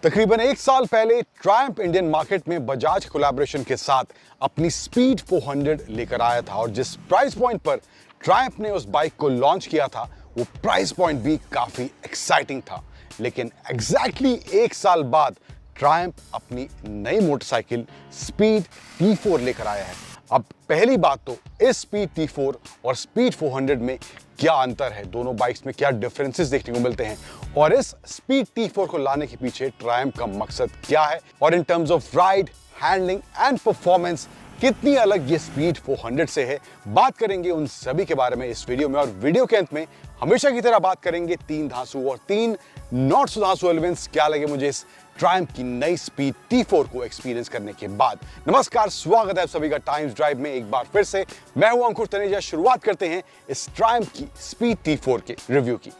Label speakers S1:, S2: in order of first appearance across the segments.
S1: तकरीबन एक साल पहले ट्रायम्फ इंडियन मार्केट में बजाज कोलैबोरेशन के साथ अपनी स्पीड 400 लेकर आया था और जिस प्राइस पॉइंट पर ट्रायम्फ ने उस बाइक को लॉन्च किया था वो प्राइस पॉइंट भी काफी एक्साइटिंग था। लेकिन एग्जैक्टली एक साल बाद ट्रायम्फ अपनी नई मोटरसाइकिल स्पीड T4 लेकर आया है। अब पहली बात तो इस स्पीड T4 और स्पीड 400 में क्या अंतर है, दोनों बाइक्स में क्या डिफरेंसेस देखने को मिलते हैं और इस स्पीड T4 को लाने के पीछे ट्रायम्फ का मकसद क्या है और in terms of ride, handling and performance कितनी अलग ये स्पीड 400 से है। बात करेंगे उन सभी के बारे में इस वीडियो में और वीडियो के अंत में हमेशा की तरह बात करेंगे 3 धांसू और 3 नॉट सो धांसू एलिमेंट्स क्या लगे मुझे इस ट्रायम्फ की नई स्पीड T4 को एक्सपीरियंस करने के बाद। नमस्कार, स्वागत है आप सभी का टाइम्स ड्राइव में एक बार फिर से। मैं हूं अंकुर तनेजा। शुरुआत करते हैं इस ट्रायम्फ की स्पीड T4 के रिव्यू की।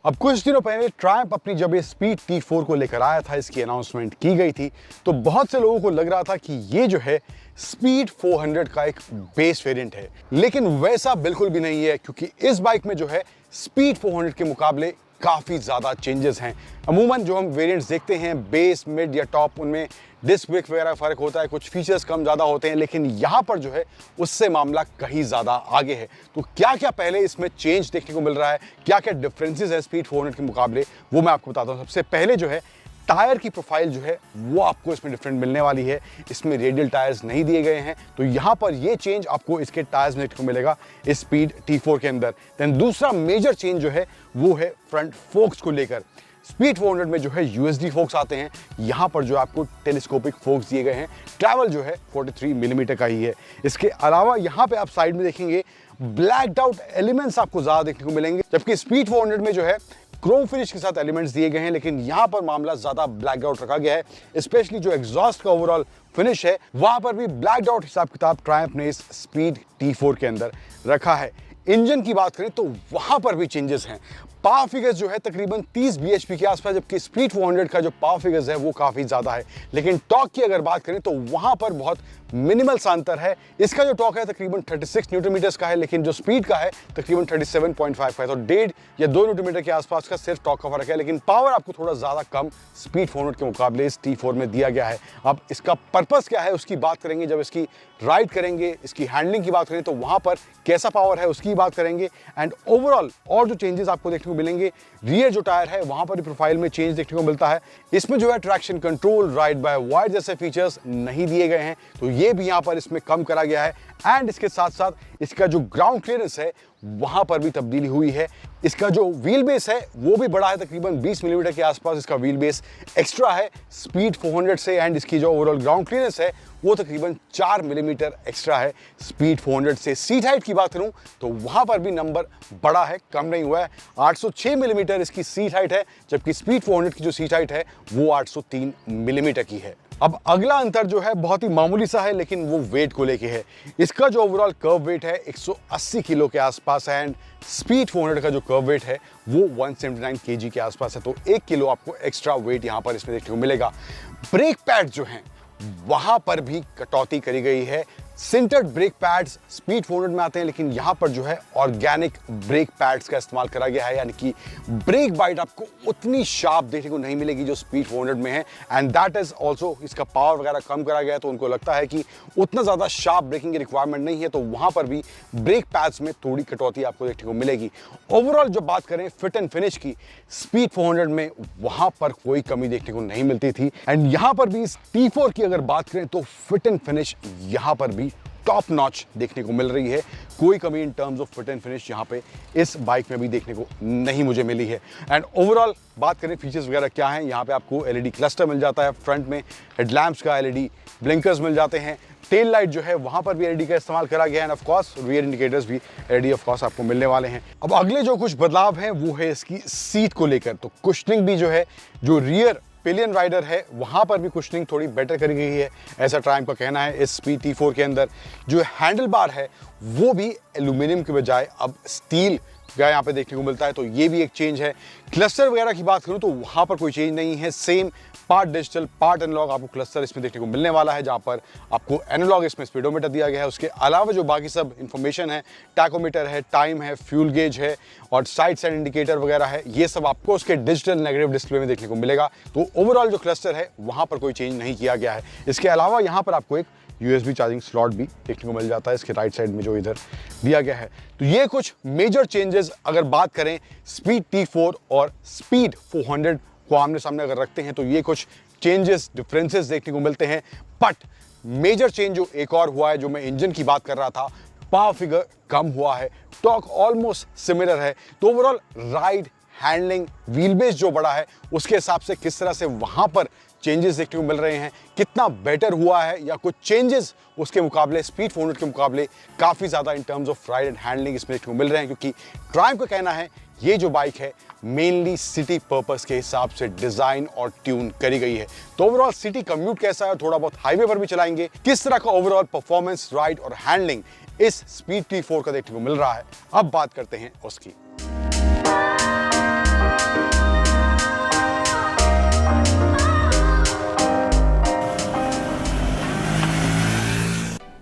S1: अब कुछ दिनों पहले ट्रायम्फ अपनी जब ये स्पीड T4 को लेकर आया था, इसकी अनाउंसमेंट की गई थी, तो बहुत से लोगों को लग रहा था कि ये जो है स्पीड 400 का एक बेस वेरिएंट है, लेकिन वैसा बिल्कुल भी नहीं है क्योंकि इस बाइक में जो है स्पीड 400 के मुकाबले काफ़ी ज़्यादा चेंजेस हैं। अमूमन जो हम वेरिएंट्स देखते हैं बेस, मिड या टॉप, उनमें डिस्क ब्रेक वगैरह फ़र्क होता है, कुछ फीचर्स कम ज़्यादा होते हैं, लेकिन यहाँ पर जो है उससे मामला कहीं ज़्यादा आगे है। तो क्या क्या पहले इसमें चेंज देखने को मिल रहा है, क्या क्या डिफरेंसेस है स्पीड 400 के मुकाबले, वो मैं आपको बताता हूँ। सबसे पहले जो है टायर की प्रोफाइल जो है वो आपको इसमें डिफरेंट मिलने वाली है। इसमें रेडियल टायर्स नहीं दिए गए हैं, तो यहाँ पर ये चेंज आपको इसके टायर्स में देखने को मिलेगा इस स्पीड T4 के अंदर। देन दूसरा मेजर चेंज जो है वो है फ्रंट फोक्स को लेकर। स्पीड 400 में जो है USD फोक्स आते हैं, यहाँ पर जो आपको टेलीस्कोपिक फोक्स दिए गए हैं। ट्रैवल जो है 43 मिलीमीटर का ही है। इसके अलावा यहाँ पे आप साइड में देखेंगे ब्लैक्ड आउट एलिमेंट्स आपको ज़्यादा देखने को मिलेंगे, जबकि स्पीड 400 में जो है क्रोम फिनिश के साथ एलिमेंट्स दिए गए हैं, लेकिन यहाँ पर मामला ज़्यादा ब्लैक आउट रखा गया है। स्पेशली जो एग्जॉस्ट का ओवरऑल फिनिश है वहाँ पर भी ब्लैक आउट हिसाब किताब ट्रायम्फ ने इस स्पीड T4 के अंदर रखा है। इंजन की बात करें तो वहाँ पर भी चेंजेस हैं। पावर फिगर्स जो है तकरीबन 30 bhp के आसपास, जबकि स्पीड 400 का जो पावर फिगर्स है वो काफ़ी ज़्यादा है। लेकिन टॉर्क की अगर बात करें तो वहाँ पर बहुत मिनिमल सा अंतर है। इसका जो टॉर्क है तकरीबन 36 न्यूटन मीटर्स का है, लेकिन जो स्पीड का है तकरीबन 37.5 है। तो 1.5 या 2 न्यूटन मीटर के आसपास का सिर्फ टॉर्क का फर्क है, लेकिन पावर आपको थोड़ा ज़्यादा कम स्पीड 400 के मुकाबले इस T4 में दिया गया है। अब इसका पर्पस क्या है उसकी बात करेंगे, जब इसकी राइड करेंगे, इसकी हैंडलिंग की बात करें तो वहाँ पर कैसा पावर है उसकी बात करेंगे। एंड ओवरऑल और जो चेंजेस आपको देखने को मिलेंगे, रियर जो टायर है वहाँ पर प्रोफाइल में चेंज देखने को मिलता है। इसमें जो है traction control, ride by wire जैसे फीचर्स नहीं दिए गए हैं, तो ये भी यहाँ पर इसमें कम करा गया है। एंड इसके साथ साथ इसका जो ग्राउंड क्लियरेंस है वहां पर भी तब्दीली हुई है। इसका जो व्हील बेस है वो भी बड़ा है, तकरीबन 20 मिलीमीटर के आसपास इसका व्हील बेस एक्स्ट्रा है स्पीड 400 से। एंड इसकी जो ओवरऑल ग्राउंड क्लियरेंस है वो तकरीबन 4 मिलीमीटर एक्स्ट्रा है स्पीड 400 से। सीट हाइट की बात करूं तो वहां पर भी नंबर बड़ा है, कम नहीं हुआ है। 806 मिलीमीटर इसकी सीट हाइट है, जबकि स्पीड 400 की जो सीट हाइट है वो 803 मिलीमीटर की है। अब अगला अंतर जो है बहुत ही मामूली सा है, लेकिन वो वेट को लेके है। इसका जो ओवरऑल कर्व वेट है 180 किलो के आसपास है एंड स्पीड 400 का जो कर्व वेट है वो 179 केजी के आसपास है। तो 1 किलो आपको एक्स्ट्रा वेट यहाँ पर इसमें देखने को मिलेगा। ब्रेक पैड जो हैं वहां पर भी कटौती करी गई है। सिंटर्ड ब्रेक पैड्स स्पीड 400 में आते हैं, लेकिन यहां पर जो है ऑर्गेनिक ब्रेक पैड्स का इस्तेमाल करा गया है, यानी कि ब्रेक बाइट आपको उतनी शार्प देखने को नहीं मिलेगी जो स्पीड 400 में है। एंड दैट इज ऑल्सो इसका पावर वगैरह कम करा गया है, तो उनको लगता है कि उतना ज़्यादा शार्प ब्रेकिंग की रिक्वायरमेंट नहीं है, तो वहां पर भी ब्रेक पैड्स में थोड़ी कटौती आपको देखने को मिलेगी। ओवरऑल जब बात करें फिट एंड फिनिश की, स्पीड 400 में वहां पर कोई कमी देखने को नहीं मिलती थी। एंड यहां पर भी इस T4 की अगर बात करें तो फिट एंड फिनिश यहां पर भी टॉप नॉच देखने को मिल रही है। कोई कमी in terms of fit and finish यहाँ पे इस बाइक में भी देखने को नहीं मुझे मिली है। एंड ओवरऑल बात करें फीचर्स वगैरह क्या हैं, यहाँ पे आपको LED क्लस्टर मिल जाता है, फ्रंट में हेडलैम्प्स का LED ब्लिंकर्स मिल जाते हैं, टेल लाइट जो है वहाँ पर भी LED का इस्तेमाल करा गया है, end of course rear indicators भी LED ऑफ कोर्स आपको मिलने वाले हैं। अब अगले जो कुछ बदलाव हैं वो है इसकी सीट को लेकर। तो कुशनिंग भी जो है, जो रियर पिलियन राइडर है वहां पर भी कुशनिंग थोड़ी बेटर करी गई है, ऐसा ट्रायम्फ का कहना है। इस स्पीड T4 के अंदर जो हैंडल बार है वो भी एल्यूमिनियम के बजाय अब स्टील का यहाँ पे देखने को मिलता है, तो ये भी एक चेंज है। क्लस्टर वगैरह की बात करूँ तो वहाँ पर कोई चेंज नहीं है, same part digital part analog आपको क्लस्टर इसमें देखने को मिलने वाला है, जहाँ पर आपको एनालॉग इसमें स्पीडोमीटर दिया गया है। उसके अलावा जो बाकी सब इंफॉर्मेशन है, टैकोमीटर है, टाइम है, फ्यूल गेज है और साइड इंडिकेटर वगैरह है, ये सब आपको उसके डिजिटल नेगेटिव डिस्प्ले में देखने को मिलेगा। तो ओवरऑल जो क्लस्टर है वहाँ पर कोई चेंज नहीं किया गया है। इसके अलावा यहाँ पर आपको एक USB चार्जिंग स्लॉट भी देखने को मिल जाता है इसके राइट साइड में जो इधर दिया गया है। तो ये कुछ मेजर चेंजेस अगर बात करें स्पीड T4 और स्पीड 400 को आमने सामने अगर रखते हैं तो ये कुछ चेंजेस डिफरेंसेस देखने को मिलते हैं। बट मेजर चेंज जो एक और हुआ है, जो मैं इंजन की बात कर रहा था, पावर फिगर कम हुआ है, टॉर्क ऑलमोस्ट सिमिलर है। तो overall ride, handling, wheel base जो बड़ा है उसके हिसाब से किस तरह से वहां पर चेंजेस देखने को मिल रहे हैं, कितना बेटर हुआ है या कुछ चेंजेस उसके मुकाबले स्पीड 400 के मुकाबले काफ़ी ज़्यादा in terms of ride and handling इसमें देखने को मिल रहे हैं। क्योंकि ट्रायम्फ का कहना है ये जो बाइक है मेनली सिटी पर्पस के हिसाब से डिज़ाइन और ट्यून करी गई है। तो ओवरऑल सिटी कम्यूट कैसा है, थोड़ा बहुत हाईवे पर भी चलाएंगे, किस तरह का ओवरऑल परफॉर्मेंस, राइड और हैंडलिंग इस स्पीड T4 का देखने को मिल रहा है, अब बात करते हैं उसकी।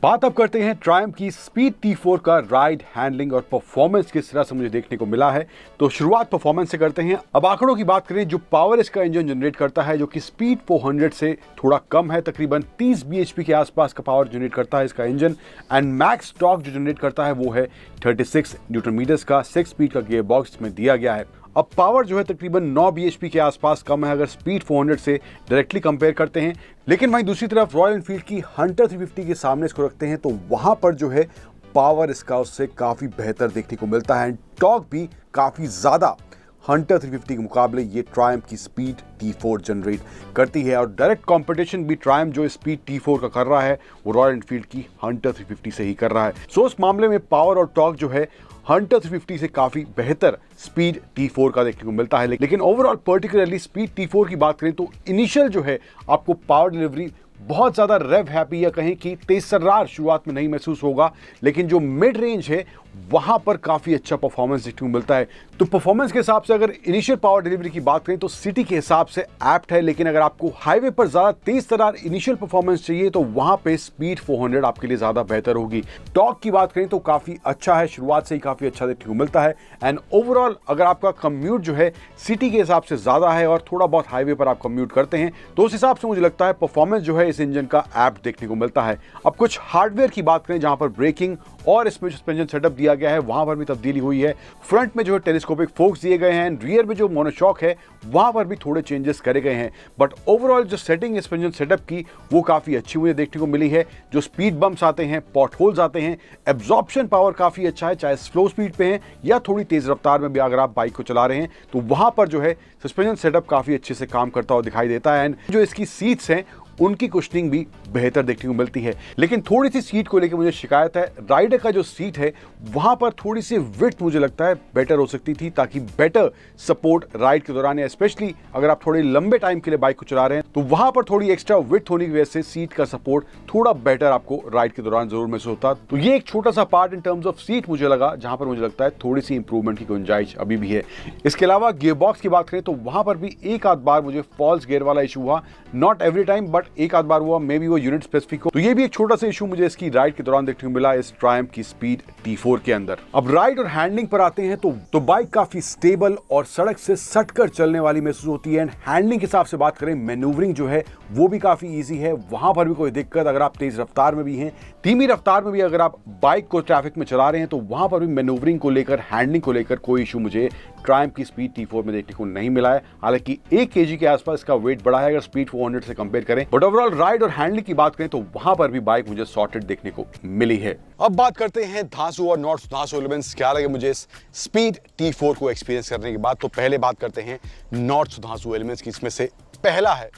S1: बात अब करते हैं ट्रायम्फ की स्पीड T4 का राइड, हैंडलिंग और परफॉर्मेंस किस तरह से मुझे देखने को मिला है। तो शुरुआत परफॉर्मेंस से करते हैं। अब आंकड़ों की बात करें, जो पावर इसका इंजन जनरेट करता है, जो कि स्पीड 400 से थोड़ा कम है, तकरीबन 30 bhp के आसपास का पावर जनरेट करता है इसका इंजन। एंड मैक्स टॉर्क जो जनरेट करता है वो है 36 न्यूटन मीटर्स का 6 स्पीड का गियर बॉक्स में दिया गया है। अब पावर जो है तकरीबन 9 bhp के आसपास कम है अगर स्पीड 400 से डायरेक्टली कंपेयर करते हैं। लेकिन वहीं दूसरी तरफ रॉयल एनफील्ड की हंटर 350 के सामने इसको रखते हैं तो वहां पर जो है पावर इसका उससे काफी बेहतर देखने को मिलता है। टॉर्क भी काफी ज्यादा हंटर 350 के मुकाबले ये ट्रायम्फ की स्पीड T4 जनरेट करती है। और डायरेक्ट कंपटीशन भी ट्रायम्फ जो स्पीड T4 का कर रहा है वो रॉयल एनफील्ड की हंटर 350 से ही कर रहा है। सो उस मामले में पावर और टॉर्क जो है हंटर 350 से काफी बेहतर स्पीड T4 का देखने को मिलता है। लेकिन ओवरऑल पर्टिकुलरली स्पीड T4 की बात करें तो इनिशियल जो है आपको पावर डिलीवरी बहुत ज़्यादा रेव हैप्पी या कहें कि तेज-तर्रार शुरुआत में नहीं महसूस होगा, लेकिन जो मिड रेंज है वहाँ पर काफ़ी अच्छा परफॉर्मेंस देखने को मिलता है। तो परफॉर्मेंस के हिसाब से अगर इनिशियल पावर डिलीवरी की बात करें तो सिटी के हिसाब से एप्ट है, लेकिन अगर आपको हाईवे पर ज़्यादा तेज-तर्रार इनिशियल परफॉर्मेंस चाहिए तो वहाँ पे स्पीड 400 आपके लिए ज़्यादा बेहतर होगी। टॉर्क की बात करें तो काफ़ी अच्छा है, शुरुआत से ही काफ़ी अच्छा देखने को मिलता है। एंड ओवरऑल अगर आपका कम्यूट जो है सिटी के हिसाब से ज़्यादा है और थोड़ा बहुत हाईवे पर आप कम्यूट करते हैं तो उस हिसाब से मुझे लगता है परफॉर्मेंस जो है इस इंजन का एप्ट देखने को मिलता है। अब कुछ हार्डवेयर की बात करें जहां पर ब्रेकिंग और इसमें सस्पेंशन सेटअप दिया गया है वहां पर भी तब्दीली हुई है। फ्रंट में जो है टेलीस्कोपिक फोक्स दिए गए हैं, रियर में जो मोनोशॉक है वहां पर भी थोड़े चेंजेस करे गए हैं। बट ओवरऑल जो सेटिंग सस्पेंशन सेटअप की वो काफी अच्छी मुझे देखने को मिली है। जो स्पीड बम्प्स आते हैं, पॉट होल्स आते हैं, एब्जॉर्प्शन पावर काफी अच्छा है, चाहे स्लो स्पीड पे है या थोड़ी तेज रफ्तार में भी अगर आप बाइक को चला रहे हैं तो वहां पर जो है सस्पेंशन सेटअप काफी अच्छे से काम करता हुआ दिखाई देता है। एंड जो इसकी सीट्स हैं उनकी कुशनिंग भी बेहतर देखने को मिलती है। लेकिन थोड़ी सी सीट को लेकर मुझे शिकायत है, राइडर का जो सीट है वहां पर थोड़ी सी विड्थ मुझे लगता है बेटर हो सकती थी, ताकि बेटर सपोर्ट राइड के दौरान, स्पेशली अगर आप थोड़े लंबे टाइम के लिए बाइक को चला रहे हैं तो वहां पर थोड़ी एक्स्ट्रा विड्थ होने की वजह से सीट का सपोर्ट थोड़ा बेटर आपको राइड के दौरान जरूर महसूस होता। तो ये एक छोटा सा part in terms of seat मुझे लगा जहां पर मुझे लगता है थोड़ी सी इंप्रूवमेंट की गुंजाइश अभी भी है। इसके अलावा गियर बॉक्स की बात करें तो वहां पर भी एक आध बार मुझे फॉल्स गियर वाला इशू हुआ, नॉट एवरी टाइम बट एक बार हुआ, मे बी वो यूनिट स्पेसिफिक हो। तो ये भी एक छोटा सा इशू मुझे इसकी राइड के दौरान देखने को मिला इस ट्रायम्फ की स्पीड T4 के अंदर। अब राइड और हैंडलिंग पर आते हैं तो बाइक काफी स्टेबल और सड़क से सटकर चलने वाली महसूस होती है। हैंडलिंग के हिसाब से बात करें, मैन्यूवरिंग जो है वो भी काफी इजी है, वहां पर भी कोई दिक्कत, अगर आप तेज रफ्तार में भी हैं, धीमी रफ्तार में भी अगर आप बाइक को ट्रैफिक में चला रहे हैं तो वहां पर भी मैन्यूवरिंग को लेकर, हैंडलिंग को लेकर कोई इशू मुझे ट्रायम्फ की स्पीड T4 में देखने को नहीं मिला है। हालांकि 1 kg के आसपास इसका वेट बढ़ा है अगर स्पीड 400 से कंपेयर करें, बट ओवरऑल राइड और हैंडलिंग की बात करें तो वहां पर भी बाइक मुझे सॉर्टेड देखने को मिली है। अब बात करते हैं धांसू और नॉट धांसू एलिमेंट्स क्या लगे मुझे इस स्पीड T4 को एक्सपीरियंस करने के बाद। तो पहले बात करते हैं नॉट धांसू एलिमेंट्स की। इसमें से पहला है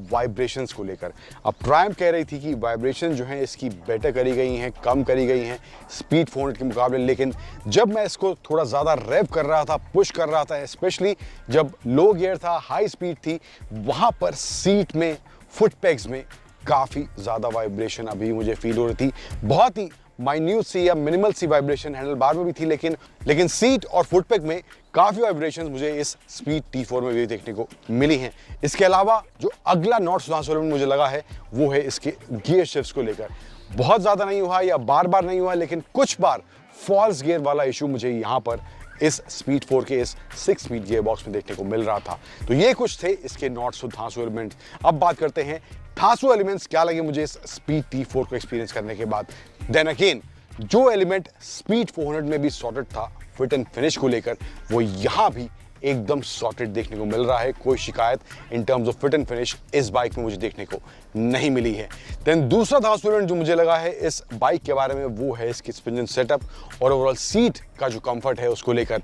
S1: वाइब्रेशंस को लेकर। अब ट्रायम्फ कह रही थी कि वाइब्रेशन जो है इसकी बेटर करी गई हैं, कम करी गई हैं स्पीड 400 के मुकाबले। लेकिन जब मैं इसको थोड़ा ज़्यादा रेव कर रहा था, पुश कर रहा था, स्पेशली जब लो गियर था, हाई स्पीड थी, वहाँ पर सीट में, फुट पेग्स में काफ़ी ज़्यादा वाइब्रेशन अभी मुझे फील हो रही थी। बहुत ही माइन्यूट सी या मिनिमल सी वाइब्रेशन हैंडल बार में भी थी, लेकिन सीट और फुटपेग में काफ़ी वाइब्रेशन मुझे इस स्पीड T4 में भी देखने को मिली हैं। इसके अलावा जो अगला नॉट सुधांशु एलिमेंट मुझे लगा है वो है इसके गियर शिफ्ट्स को लेकर। बहुत ज़्यादा नहीं हुआ या बार बार नहीं हुआ, लेकिन कुछ बार फॉल्स गियर वाला इशू मुझे यहाँ पर इस स्पीड 4 के इस 6 स्पीड गियर बॉक्स में देखने को मिल रहा था। तो ये कुछ थे इसके नॉट सुधांशु एलिमेंट्स। अब बात करते हैं धांसू एलिमेंट्स क्या लगे मुझे इस स्पीड T4 को एक्सपीरियंस करने के बाद। देन अगेन जो एलिमेंट स्पीड 400 में भी सॉर्टेड था फिट एंड फिनिश को लेकर, वो यहाँ भी एकदम सॉर्टेड देखने को मिल रहा है। कोई शिकायत in terms of fit and finish इस बाइक में मुझे देखने को नहीं मिली है। देन दूसरा धांसू एलिमेंट जो मुझे लगा है इस बाइक के बारे में वो है इसकी स्पिंजन सेटअप और ओवरऑल सीट का जो कंफर्ट है उसको लेकर।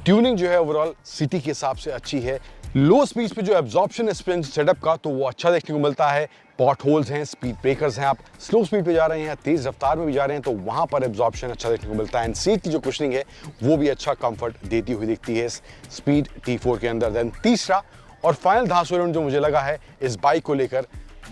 S1: ट्यूनिंग जो है ओवरऑल सिटी के हिसाब से अच्छी है। लो स्पीड पे जो एब्जॉर्प्शन है स्पिंजन सेटअप का तो वो अच्छा देखने को मिलता है। पॉट होल्स हैं, स्पीड ब्रेकर्स हैं, आप स्लो स्पीड पे जा रहे हैं या तेज रफ्तार में भी जा रहे हैं तो वहां पर एब्जॉर्प्शन अच्छा देखने को मिलता है। एंड सीट की जो कुशनिंग है वो भी अच्छा कंफर्ट देती हुई दिखती है इस स्पीड T4 के अंदर। देन तीसरा और फाइनल धांसू एलिमेंट जो मुझे लगा है इस बाइक को लेकर,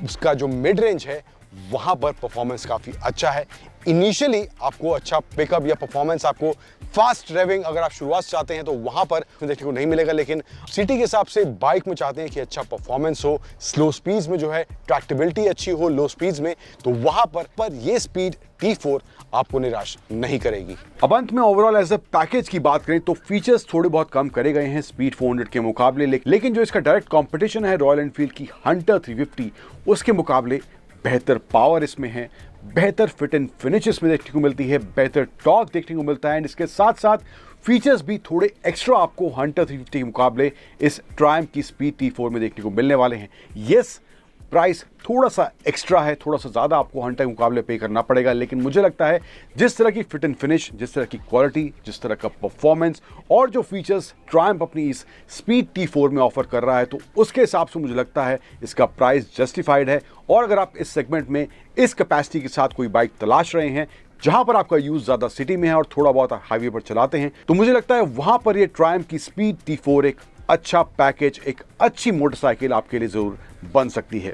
S1: उसका जो मिड रेंज है वहां पर परफॉर्मेंस काफी अच्छा है। इनिशियली आपको अच्छा पिकअप या परफॉर्मेंस, आपको फास्ट ड्राइविंग अगर आप शुरुआत से चाहते हैं तो वहां पर देखने को नहीं मिलेगा, लेकिन सिटी के हिसाब से बाइक में चाहते हैं कि अच्छा परफॉर्मेंस हो, स्लो स्पीड्स में जो है ट्रैक्टेबिलिटी अच्छी हो लो स्पीड्स में, तो वहां पर ये स्पीड T4 आपको निराश नहीं करेगी। अब अंत में ओवरऑल एज अ पैकेज की बात करें तो फीचर्स थोड़े बहुत कम करे गए हैं स्पीड 400 के मुकाबले, लेकिन जो इसका डायरेक्ट कंपटीशन है रॉयल एनफील्ड की हंटर 350 उसके मुकाबले बेहतर पावर इसमें है, बेहतर फिट एंड फिनिश इसमें देखने को मिलती है, बेहतर टॉर्क देखने को मिलता है एंड इसके साथ साथ फीचर्स भी थोड़े एक्स्ट्रा आपको हंटर 350 के मुकाबले इस ट्रायम्फ की स्पीड T4 में देखने को मिलने वाले हैं। यस, प्राइस थोड़ा सा एक्स्ट्रा है, थोड़ा सा ज़्यादा आपको हंटर के मुकाबले पे करना पड़ेगा, लेकिन मुझे लगता है जिस तरह की फिट एंड फिनिश, जिस तरह की क्वालिटी, जिस तरह का परफॉर्मेंस और जो फीचर्स ट्रायम्फ अपनी इस स्पीड T4 में ऑफर कर रहा है तो उसके हिसाब से मुझे लगता है इसका प्राइस जस्टिफाइड है। और अगर आप इस सेगमेंट में इस कैपेसिटी के साथ कोई बाइक तलाश रहे हैं जहां पर आपका यूज ज्यादा सिटी में है और थोड़ा बहुत हाईवे पर चलाते हैं तो मुझे लगता है वहां पर ये ट्रायम्फ की स्पीड T4 एक अच्छा पैकेज, एक अच्छी मोटरसाइकिल आपके लिए जरूर बन सकती है।